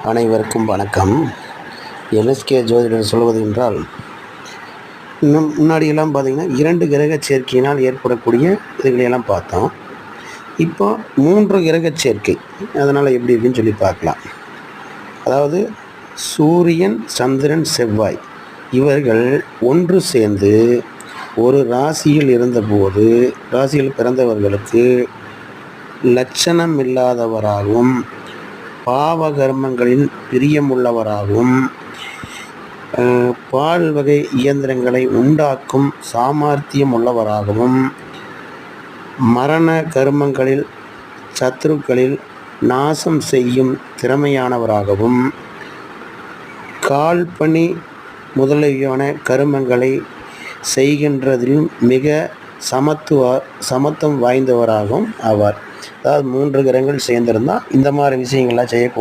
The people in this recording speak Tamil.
அனைவருக்கும் வணக்கம். என்எஸ்கே ஜோதிடர் சொல்வது என்றால், இன்னும் முன்னாடியெல்லாம் பார்த்திங்கன்னா 2 கிரக சேர்க்கையினால் ஏற்படக்கூடிய இதுகளையெல்லாம் பார்த்தோம். இப்போ 3 கிரக சேர்க்கை, அதனால் எப்படி இருக்குன்னு சொல்லி பார்க்கலாம். அதாவது சூரியன், சந்திரன், செவ்வாய் இவர்கள் ஒன்று சேர்ந்து ஒரு ராசியில் இருந்தபோது, ராசியில் பிறந்தவர்களுக்கு லட்சணம் இல்லாதவராகவும், பாவ கர்மங்களில் பிரியமுள்ளவராகவும், பால் வகை இயந்திரங்களை உண்டாக்கும் சாமர்த்தியம் உள்ளவராகவும், மரண கர்மங்களில் சத்துருக்களில் நாசம் செய்யும் திறமையானவராகவும், கால்பணி முதலியன கருமங்களை செய்கின்றதிலும் மிக சமத்துவம் வாய்ந்தவராகவும் ஆவார். அதாவது 3 கிரகங்கள் சேர்ந்திருந்தால் இந்த மாதிரி விஷயங்கள்லாம் செய்யக்கூடிய